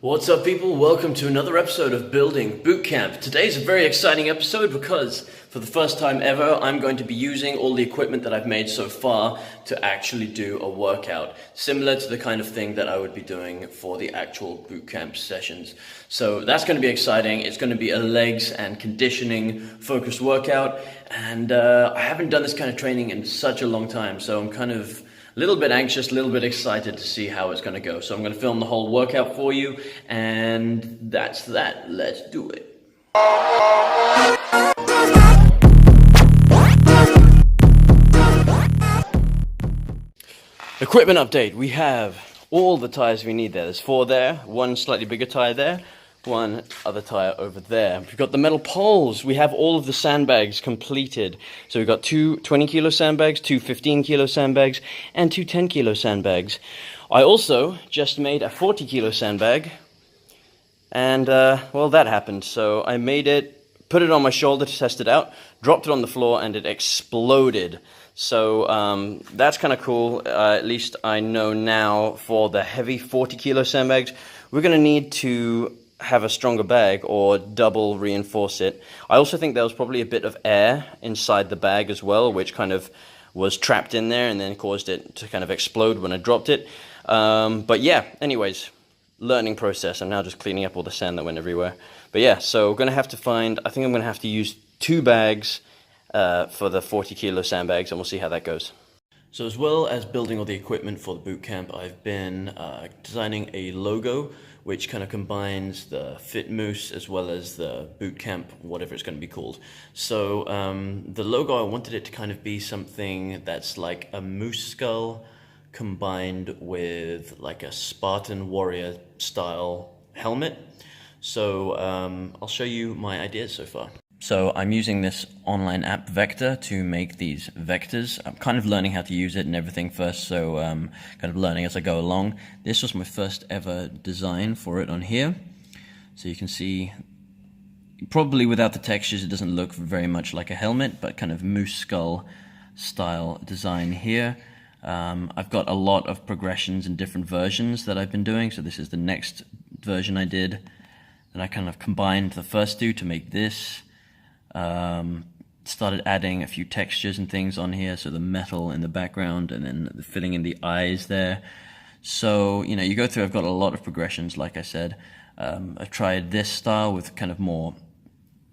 What's up, people? Welcome to another episode of Building Bootcamp. Today's a very exciting episode because for the first time ever, I'm going to be using all the equipment that I've made so far to actually do a workout, similar to the kind of thing that I would be doing for the actual bootcamp sessions. So that's going to be exciting. It's going to be a legs and conditioning focused workout, and I haven't done this kind of training in such a long time, so I'm kind of a little bit anxious, a little bit excited to see how it's going to go. So I'm going to film the whole workout for you, and that's that. Let's do it. Equipment update. We have all the tires we need there. There's 4 there, one slightly bigger tire there, one other tire over there. We've got the metal poles. We have all of the sandbags completed. So we've got 2 20-kilo sandbags, 2 15-kilo sandbags, and 2 10-kilo sandbags. I also just made a 40-kilo sandbag, and well, that happened. So I made it, put it on my shoulder to test it out, dropped it on the floor, and it exploded. So that's kind of cool. At least I know now for the heavy 40-kilo sandbags, we're going to need to have a stronger bag or double reinforce it. I also think there was probably a bit of air inside the bag as well, which kind of was trapped in there and then caused it to kind of explode when I dropped it. But yeah, anyways, learning process. I'm now just cleaning up all the sand that went everywhere. But yeah, so we're going to have to find, I think I'm going to have to use 2 bags for the 40-kilo sandbags, and we'll see how that goes. So as well as building all the equipment for the bootcamp, I've been designing a logo which kind of combines the Fit Moose as well as the bootcamp, whatever it's going to be called. So the logo, I wanted it to kind of be something that's like a moose skull combined with like a Spartan warrior style helmet. So I'll show you my ideas so far. So I'm using this online app Vector to make these vectors. I'm kind of learning how to use it and everything first, so kind of learning as I go along. This was my first ever design for it on here. So you can see, probably without the textures, it doesn't look very much like a helmet, but kind of moose skull style design here. I've got a lot of progressions and different versions that I've been doing. So this is the next version I did. And I kind of combined the first 2 to make this. Started adding a few textures and things on here, so the metal in the background and then filling in the eyes there. So, you know, you go through, I've got a lot of progressions, like I said. I've tried this style with kind of more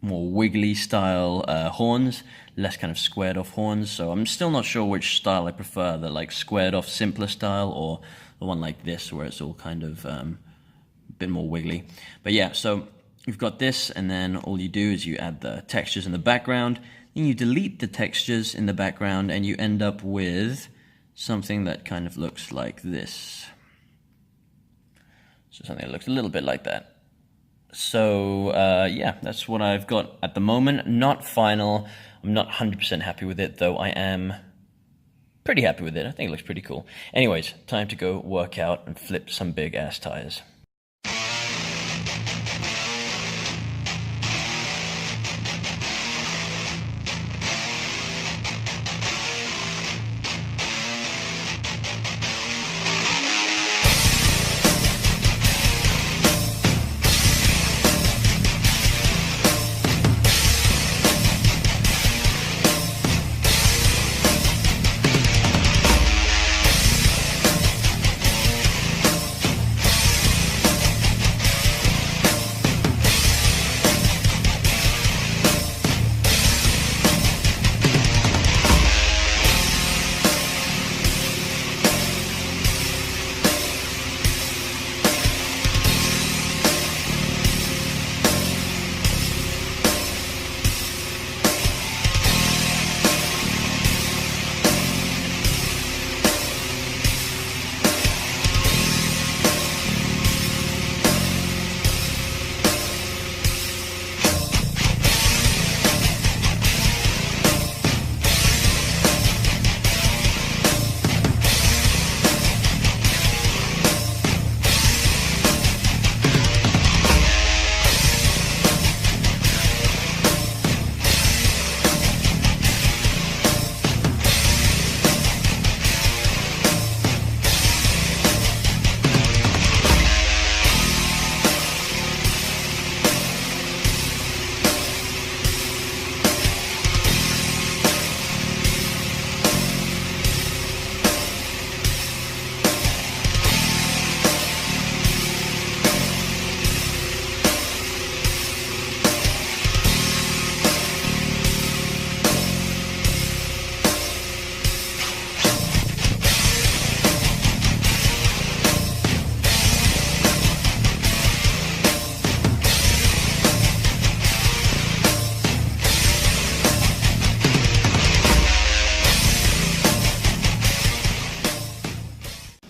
wiggly style horns, less kind of squared off horns. So I'm still not sure which style I prefer, the like squared off simpler style or the one like this where it's all kind of a bit more wiggly. But yeah, so you've got this, and then all you do is you add the textures in the background, then you delete the textures in the background, and you end up with something that kind of looks like this. So something that looks a little bit like that. So yeah, that's what I've got at the moment. Not final. I'm not 100% happy with it, though I am pretty happy with it. I think it looks pretty cool. Anyways, time to go work out and flip some big ass tires.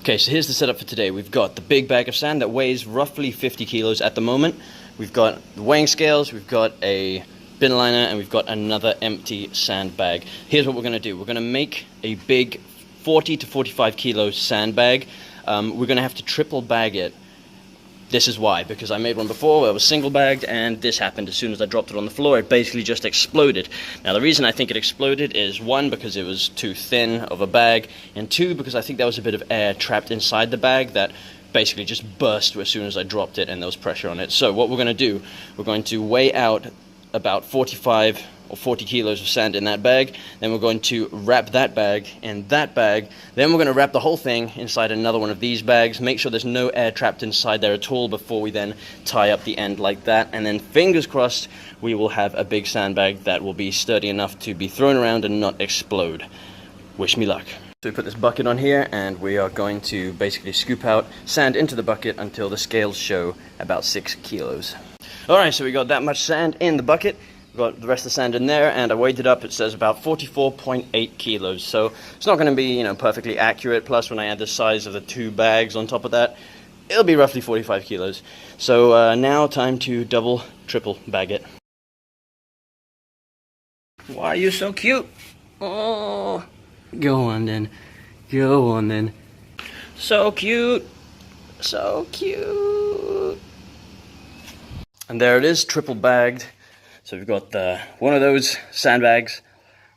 Okay, so here's the setup for today. We've got the big bag of sand that weighs roughly 50 kilos at the moment. We've got the weighing scales, we've got a bin liner, and we've got another empty sandbag. Here's what we're going to do. We're going to make a big 40 to 45 kilo sandbag. We're going to have to triple bag it. This is why, because I made one before where it was single bagged, and this happened as soon as I dropped it on the floor. It basically just exploded. Now the reason I think it exploded is, one, because it was too thin of a bag, and two, because I think there was a bit of air trapped inside the bag that basically just burst as soon as I dropped it and there was pressure on it. So what we're going to do, we're going to weigh out about 45 or 40 kilos of sand in that bag, then we're going to wrap that bag in that bag, then we're going to wrap the whole thing inside another one of these bags, make sure there's no air trapped inside there at all before we then tie up the end like that, and then fingers crossed we will have a big sandbag that will be sturdy enough to be thrown around and not explode. Wish me luck. So we put this bucket on here and we are going to basically scoop out sand into the bucket until the scales show about 6 kilos. Alright, so we got that much sand in the bucket. Got the rest of the sand in there, and I weighed it up. It says about 44.8 kilos, so it's not going to be, perfectly accurate. Plus, when I add the size of the 2 bags on top of that, it'll be roughly 45 kilos. So now time to double, triple bag it. Why are you so cute? Oh, go on then, go on then. So cute, so cute. And there it is, triple bagged. So we've got one of those sandbags,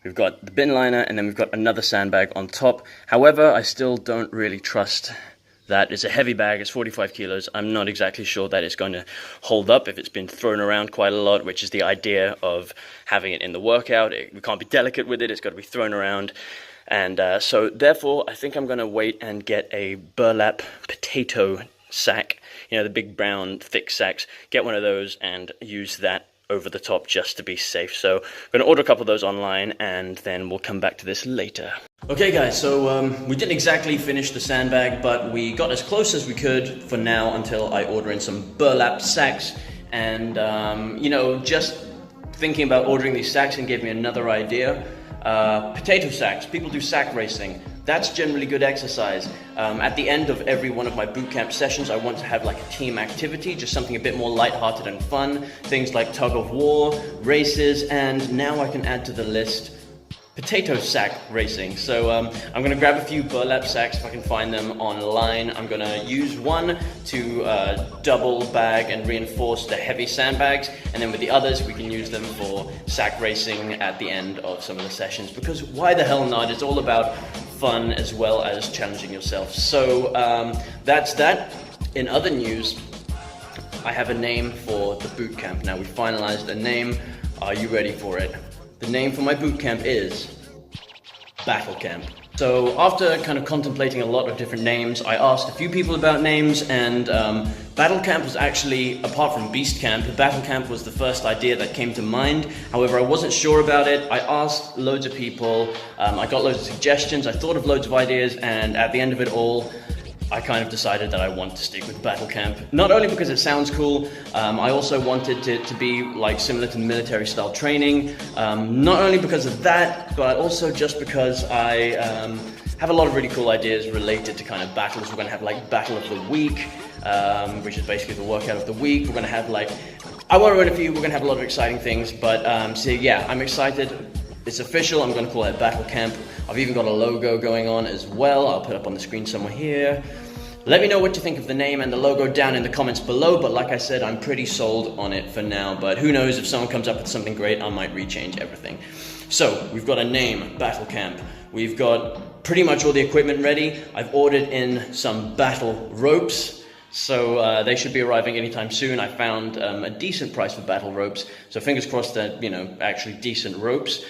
we've got the bin liner, and then we've got another sandbag on top. However, I still don't really trust that. It's a heavy bag, it's 45 kilos. I'm not exactly sure that it's going to hold up if it's been thrown around quite a lot, which is the idea of having it in the workout. We can't be delicate with it, it's got to be thrown around. And so therefore, I think I'm going to wait and get a burlap potato sack, the big brown thick sacks, get one of those and use that over the top just to be safe. So I'm going to order a couple of those online and then we'll come back to this later. Okay guys, so we didn't exactly finish the sandbag, but we got as close as we could for now until I order in some burlap sacks. And just thinking about ordering these sacks and gave me another idea. Potato sacks, people do sack racing. That's generally good exercise. At the end of every one of my boot camp sessions, I want to have like a team activity, just something a bit more lighthearted and fun. Things like tug of war, races, and now I can add to the list potato sack racing. So I'm going to grab a few burlap sacks if I can find them online. I'm going to use one to double bag and reinforce the heavy sandbags, and then with the others we can use them for sack racing at the end of some of the sessions, because why the hell not? It's all about fun as well as challenging yourself. So that's that. In other news, I have a name for the boot camp. Now we finalized a name. Are you ready for it? The name for my boot camp is Battle Camp. So after kind of contemplating a lot of different names, I asked a few people about names, and Battle Camp was actually, apart from Beast Camp, Battle Camp was the first idea that came to mind. However, I wasn't sure about it. I asked loads of people, I got loads of suggestions, I thought of loads of ideas, and at the end of it all, I kind of decided that I want to stick with Battle Camp. Not only because it sounds cool, I also wanted it to be like similar to military style training. Not only because of that, but also just because I have a lot of really cool ideas related to kind of battles. We're going to have like Battle of the Week, which is basically the workout of the week. We're going to have I won't ruin it for you, we're going to have a lot of exciting things, but so yeah, I'm excited. It's official, I'm going to call it Battle Camp. I've even got a logo going on as well. I'll put it up on the screen somewhere here. Let me know what you think of the name and the logo down in the comments below, but like I said, I'm pretty sold on it for now, but who knows, if someone comes up with something great, I might rechange everything. So, we've got a name, Battle Camp. We've got pretty much all the equipment ready. I've ordered in some battle ropes, so they should be arriving anytime soon. I found a decent price for battle ropes, so fingers crossed that, actually decent ropes.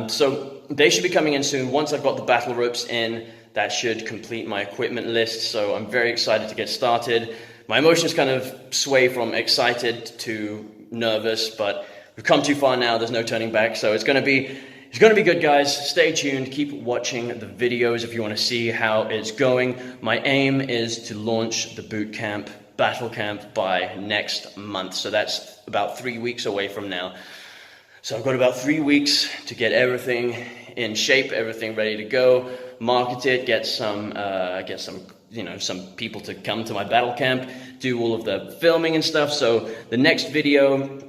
So they should be coming in soon. Once I've got the battle ropes in, that should complete my equipment list, so I'm very excited to get started. My emotions kind of sway from excited to nervous, but we've come too far now, there's no turning back, so it's gonna be good, guys. Stay tuned, keep watching the videos if you want to see how it's going. My aim is to launch the boot camp, Battle Camp, by next month, so that's about 3 weeks away from now. So I've got about 3 weeks to get everything in shape, everything ready to go, market it, get some you know, some people to come to my battle camp, do all of the filming and stuff. So the next video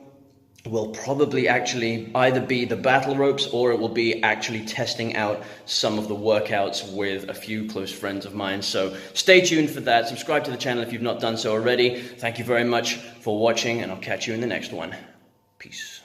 will probably actually either be the battle ropes, or it will be actually testing out some of the workouts with a few close friends of mine. So stay tuned for that. Subscribe to the channel if you've not done so already. Thank you very much for watching, and I'll catch you in the next one. Peace.